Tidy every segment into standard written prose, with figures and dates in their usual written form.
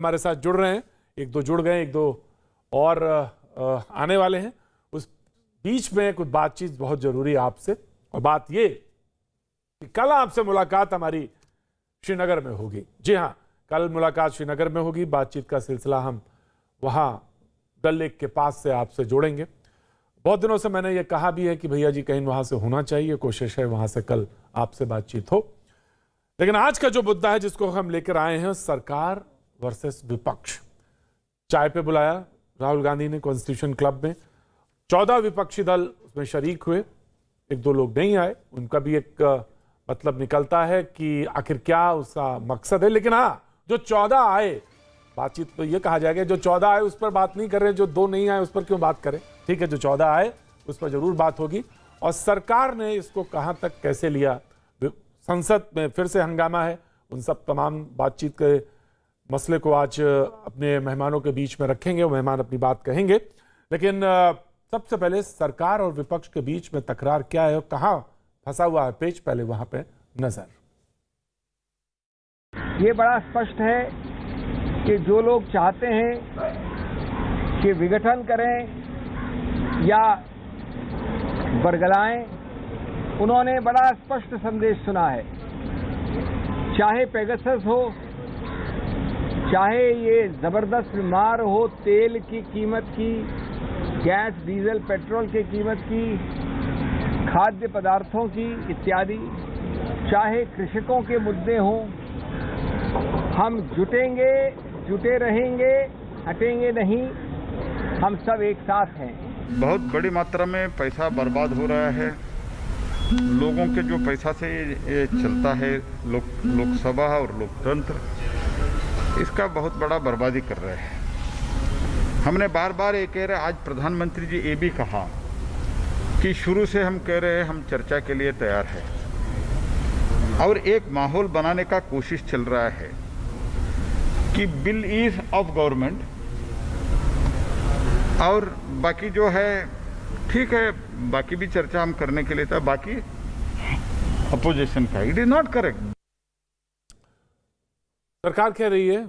हमारे साथ जुड़ रहे हैं, एक दो जुड़ गए, एक दो और आने वाले हैं। उस बीच में कुछ बातचीत बहुत जरूरी है आपसे, और बात ये कि कल आपसे मुलाकात हमारी श्रीनगर में होगी। जी हाँ, कल मुलाकात श्रीनगर में होगी। बातचीत का सिलसिला हम वहाँ डल लेक के पास से आपसे जोड़ेंगे। बहुत दिनों से मैंने ये कहा भी है कि भैया जी कहीं वहाँ से होना चाहिए, कोशिश है वहाँ से कल आपसे बातचीत हो। लेकिन आज का जो मुद्दा है जिसको हम लेकर आए हैं, सरकार वर्सेस विपक्ष। चाय पे बुलाया राहुल गांधी ने कॉन्स्टिट्यूशन क्लब में, 14 विपक्षी दल उसमें शरीक हुए, एक दो लोग नहीं आए। उनका भी एक मतलब निकलता है कि आखिर क्या उसका मकसद है। लेकिन हाँ, जो 14 आए, बातचीत तो ये कहा जाएगा जो 14 आए उस पर बात नहीं कर रहे, जो 2 नहीं आए उस पर क्यों बात करें। ठीक है, जो 14 आए उस पर जरूर बात होगी। और सरकार ने इसको कहां तक कैसे लिया, संसद में फिर से हंगामा है, उन सब तमाम बातचीत के मसले को आज अपने मेहमानों के बीच में रखेंगे, वो मेहमान अपनी बात कहेंगे। लेकिन सबसे पहले सरकार और विपक्ष के बीच में तकरार क्या है और कहां फंसा हुआ है पेच, पहले वहां पे नजर। ये बड़ा स्पष्ट है कि जो लोग चाहते हैं कि विघटन करें या बरगलाएं, उन्होंने बड़ा स्पष्ट संदेश सुना है। चाहे पेगासस हो, चाहे ये जबरदस्त मार हो तेल की कीमत की, गैस डीजल पेट्रोल की कीमत की, खाद्य पदार्थों की इत्यादि, चाहे कृषकों के मुद्दे हों, हम जुटेंगे, जुटे रहेंगे, हटेंगे नहीं, हम सब एक साथ हैं। बहुत बड़ी मात्रा में पैसा बर्बाद हो रहा है। लोगों के जो पैसा से ये चलता है, लोकसभा और लोकतंत्र, इसका बहुत बड़ा बर्बादी कर रहे हैं। हमने बार बार ये कह रहे, आज प्रधानमंत्री जी ये भी कहा कि शुरू से हम कह रहे हैं हम चर्चा के लिए तैयार है, और एक माहौल बनाने का कोशिश चल रहा है कि बिल इज ऑफ गवर्नमेंट, और बाकी जो है ठीक है, बाकी भी चर्चा हम करने के लिए था, बाकी अपोजिशन का। It is not correct. सरकार कह रही है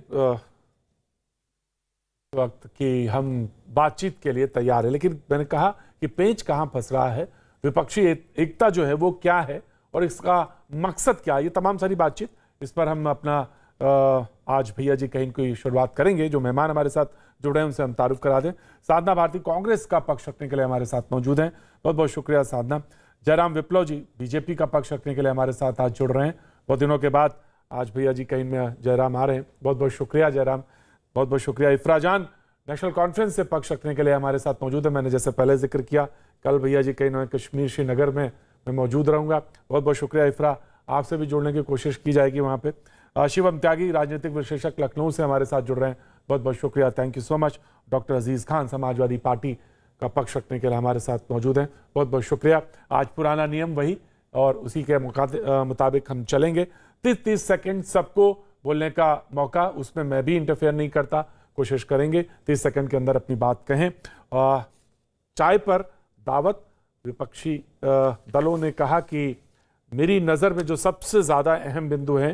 वक्त कि हम बातचीत के लिए तैयार है, लेकिन मैंने कहा कि पेंच कहां फंस रहा है, विपक्षी एकता जो है वो क्या है और इसका मकसद क्या है, ये तमाम सारी बातचीत, इस पर हम अपना आज भैया जी कहीं की शुरुआत करेंगे। जो मेहमान हमारे साथ जुड़े हैं उनसे हम तारुफ करा दें। साधना भारती कांग्रेस का पक्ष रखने के लिए हमारे साथ मौजूद हैं, बहुत बहुत शुक्रिया साधना। जयराम विप्लव जी बीजेपी का पक्ष रखने के लिए हमारे साथ आज जुड़ रहे हैं, बहुत दिनों के बाद आज भैया जी कहीं में जयराम आ रहे हैं, बहुत बहुत शुक्रिया जयराम, बहुत बहुत शुक्रिया। इफ्रा जान नेशनल कॉन्फ्रेंस से पक्ष रखने के लिए हमारे साथ मौजूद है। मैंने जैसे पहले जिक्र किया, कल भैया जी कहीं ना कश्मीर श्रीनगर में मैं मौजूद रहूंगा, बहुत बहुत शुक्रिया इफ्रा, आपसे भी जुड़ने की कोशिश की जाएगी वहाँ पे। शिवम त्यागी राजनीतिक विश्लेषक लखनऊ से हमारे साथ जुड़ रहे हैं, बहुत बहुत शुक्रिया, thank you so much. Doctor Aziz Khan Samajwadi party का पक्ष रखने के लिए हमारे साथ मौजूद हैं, बहुत बहुत शुक्रिया। आज पुराना नियम वही और उसी के मुताबिक हम चलेंगे। 30-30 सेकंड सबको बोलने का मौका, उसमें मैं भी इंटरफेयर नहीं करता, कोशिश करेंगे 30 सेकंड के अंदर अपनी बात कहें। चाय पर दावत, विपक्षी दलों ने कहा कि मेरी नज़र में जो सबसे ज़्यादा अहम बिंदु हैं,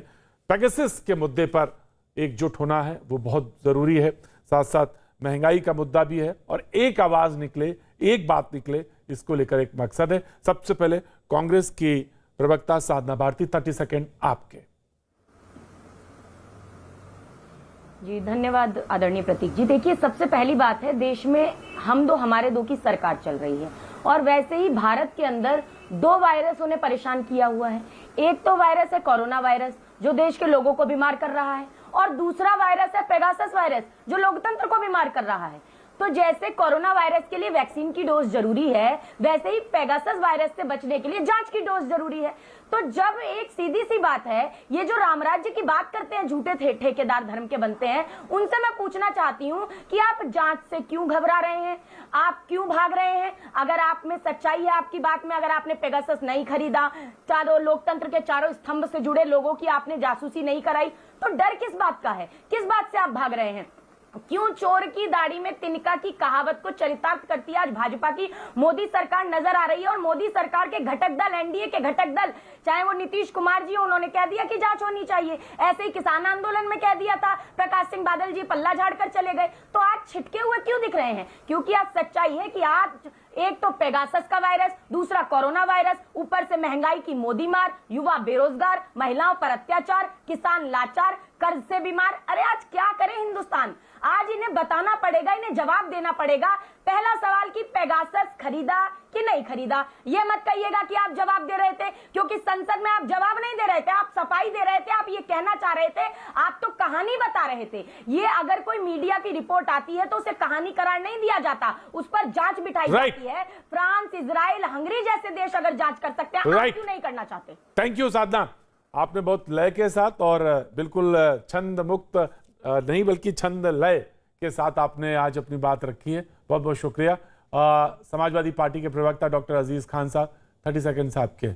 पेगासस के मुद्दे पर एकजुट होना है, वो बहुत ज़रूरी है, साथ साथ महंगाई का मुद्दा भी है, और एक आवाज़ निकले, एक बात निकले, इसको लेकर एक मकसद है। सबसे पहले कांग्रेस की प्रवक्ता साधना भारती, 30 सेकंड आपके। जी धन्यवाद आदरणीय प्रतीक जी। देखिए, सबसे पहली बात है, देश में हम दो हमारे दो की सरकार चल रही है, और वैसे ही भारत के अंदर 2 वायरसों ने परेशान किया हुआ है। एक तो वायरस है कोरोना वायरस, जो देश के लोगों को बीमार कर रहा है, और दूसरा वायरस है पेगासस वायरस, जो लोकतंत्र को बीमार कर रहा है। तो जैसे कोरोना वायरस के लिए वैक्सीन की डोज जरूरी है, वैसे ही पेगासस वायरस से बचने के लिए जांच की डोज जरूरी है। तो जब एक सीधी सी बात है, ये जो रामराज्य की बात करते हैं, झूठे ठेकेदार धर्म के बनते हैं, उनसे मैं पूछना चाहती हूँ कि आप जांच से क्यों घबरा रहे हैं, आप क्यों भाग रहे हैं? अगर आप में सच्चाई है आपकी बात में, अगर आपने पेगासस नहीं खरीदा, चारों लोकतंत्र के चारों स्तंभ से जुड़े लोगों की आपने जासूसी नहीं कराई, तो डर किस बात का है? किस बात से आप भाग रहे हैं? क्यों चोर की दाढ़ी में तिनका की कहावत को चरितार्थ करती है आज भाजपा की मोदी सरकार नजर आ रही है। और मोदी सरकार के घटक दल, एनडीए के घटक दल, चाहे वो नीतीश कुमार जी, उन्होंने कह दिया कि जांच होनी चाहिए। ऐसे ही किसान आंदोलन में कह दिया था, प्रकाश सिंह बादल जी पल्ला झाड़कर चले गए। तो आज छिटके हुए क्यों दिख रहे हैं? क्योंकि आज सच्चाई है कि आज एक तो पेगासस का वायरस, दूसरा कोरोना वायरस, ऊपर से महंगाई की मोदी मार, युवा बेरोजगार, महिलाओं पर अत्याचार, किसान लाचार, कर्ज से बीमार। अरे आज क्या करे हिंदुस्तान? आज इन्हें बताना पड़ेगा, इन्हें जवाब देना पड़ेगा। पहला सवाल कि पेगासस खरीदा कि नहीं खरीदा, ये मत कहिएगा कि आप जवाब दे रहे थे, क्योंकि संसद में आप जवाब नहीं दे रहे थे, आप सफाई दे रहे थे, आप ये कहना चाह रहे थे, आप तो कहानी बता रहे थे। ये अगर कोई मीडिया की रिपोर्ट आती है तो उसे कहानी करार नहीं दिया जाता, उस पर जांच बिठाई जाती है। फ्रांस, इजराइल, हंगरी जैसे देश अगर जांच कर सकते हैं, आप क्यों नहीं करना चाहते? थैंक यू साधना, आपने बहुत लय के साथ और बिल्कुल छंद मुक्त नहीं बल्कि छंद लय के साथ आपने आज अपनी बात रखी है। बहुत बहुत शुक्रिया। समाजवादी पार्टी के प्रवक्ता डॉक्टर अजीज खान साहब, 30 सेकंड आपके।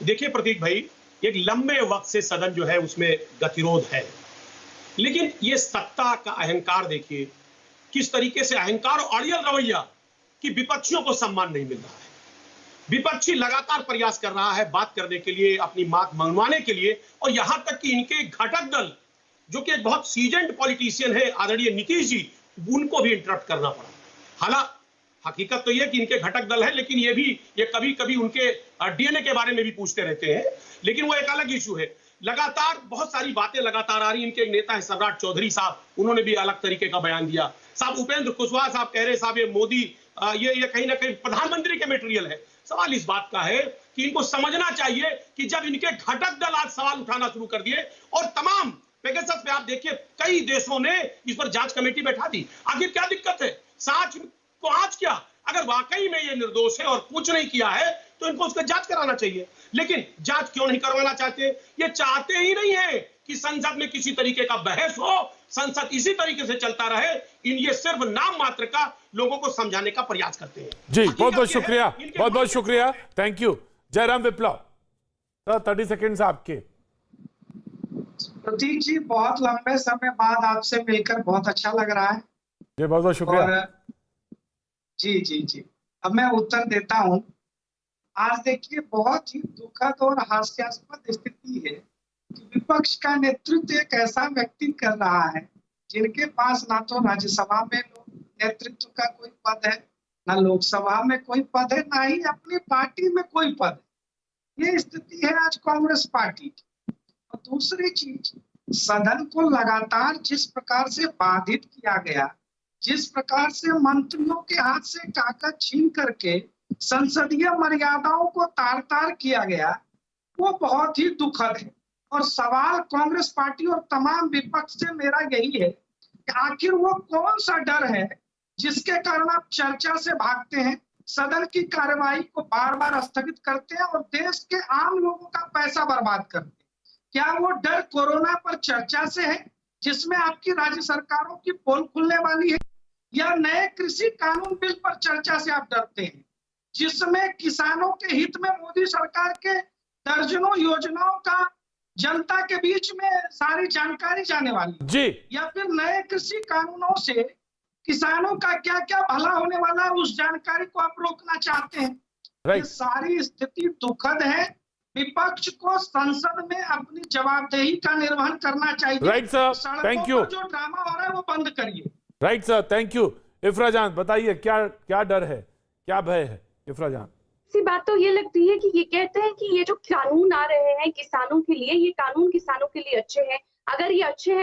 देखिए प्रतीक भाई, एक लंबे वक्त से सदन जो है उसमें गतिरोध है, लेकिन ये सत्ता का अहंकार देखिए, किस तरीके से अहंकार और अड़ियल रवैया कि विपक्षियों को सम्मान नहीं मिल रहा है। विपक्षी लगातार प्रयास कर रहा है बात करने के लिए, अपनी मांग मनवाने के लिए, और यहां तक कि इनके घटक दल जो कि एक बहुत सीजन्ड पॉलिटिशियन है आदरणीय नीतीश जी, उनको भी इंटरप्ट करना पड़ा। हालांकि हकीकत तो यह कि इनके घटक दल है, लेकिन ये कभी कभी उनके डीएनए के बारे में भी पूछते रहते हैं, लेकिन वो एक अलग इशू है। लगातार बहुत सारी बातें लगातार आ रही। इनके एक नेता है सम्राट चौधरी साहब, उन्होंने भी अलग तरीके का बयान दिया। साहब उपेंद्र कुशवाहा साहब कह रहे साहब ये मोदी ये कहीं ना कहीं प्रधानमंत्री के मटेरियल है। सवाल इस बात का है कि इनको समझना चाहिए कि जब इनके घटक दल आज सवाल उठाना शुरू कर दिए, और तमाम पेगासस पे आप देखिए कई देशों ने इस पर जांच कमेटी बैठा दी। आखिर क्या दिक्कत है? जांच क्या? अगर वाकई में ये निर्दोष है और कुछ नहीं किया है तो इनको उसका जांच कराना चाहिए। लेकिन जांच क्यों नहीं करवाना चाहते? ये चाहते ही नहीं है कि संसद में किसी तरीके का बहस हो, संसद इसी तरीके से चलता रहे। ये सिर्फ नाम मात्र का लोगों को समझाने का प्रयास करते हैं। जी बहुत बहुत शुक्रिया, बहुत बहुत शुक्रिया, thank you. Jairam Viplav, 30 second आपके। प्रतीक जी, बहुत लंबे समय बाद आपसे मिलकर बहुत अच्छा लग रहा है। जी बहुत बहुत शुक्रिया। जी जी जी, अब मैं उत्तर देता हूं। आज देखिए, बहुत ही दुखद और हास्यास्पद स्थिति है कि विपक्ष का नेतृत्व एक ऐसा व्यक्ति कर रहा है जिनके पास ना तो राज्यसभा में नेतृत्व का कोई पद है, ना लोकसभा में कोई पद है, ना ही अपनी पार्टी में कोई पद है। ये स्थिति है आज कांग्रेस पार्टी की। और दूसरी चीज, सदन को लगातार जिस प्रकार से बाधित किया गया, जिस प्रकार से मंत्रियों के हाथ से कागज छीन करके संसदीय मर्यादाओं को तार तार किया गया, वो बहुत ही दुखद है। और सवाल कांग्रेस पार्टी और तमाम विपक्ष से मेरा यही है कि आखिर वो कौन सा डर है जिसके कारण आप चर्चा से भागते हैं, सदन की कार्यवाही को बार बार स्थगित करते हैं और देश के आम लोगों का पैसा बर्बाद करते हैं? क्या वो डर कोरोना पर चर्चा से है जिसमें आपकी राज्य सरकारों की पोल खुलने वाली है, या नए कृषि कानून बिल पर चर्चा से आप डरते हैं जिसमें किसानों के हित में मोदी सरकार के दर्जनों योजनाओं का जनता के बीच में सारी जानकारी जाने वाली जी, या फिर नए कृषि कानूनों से किसानों का क्या क्या भला होने वाला है उस जानकारी को आप रोकना चाहते हैं? ये सारी स्थिति दुखद है। विपक्ष को संसद में अपनी जवाबदेही का निर्वहन करना चाहिए। Right sir, thank you. जो ड्रामा हो रहा है वो बंद करिए। Right sir, thank you. इफ्रा जान बताइए, क्या क्या डर है, क्या भय है? इफ्रा जान, सी बात तो ये लगती है कि ये कहते हैं कि ये जो कानून आ रहे हैं किसानों के लिए, ये कानून किसानों के लिए अच्छे हैं। अगर ये अच्छे हैं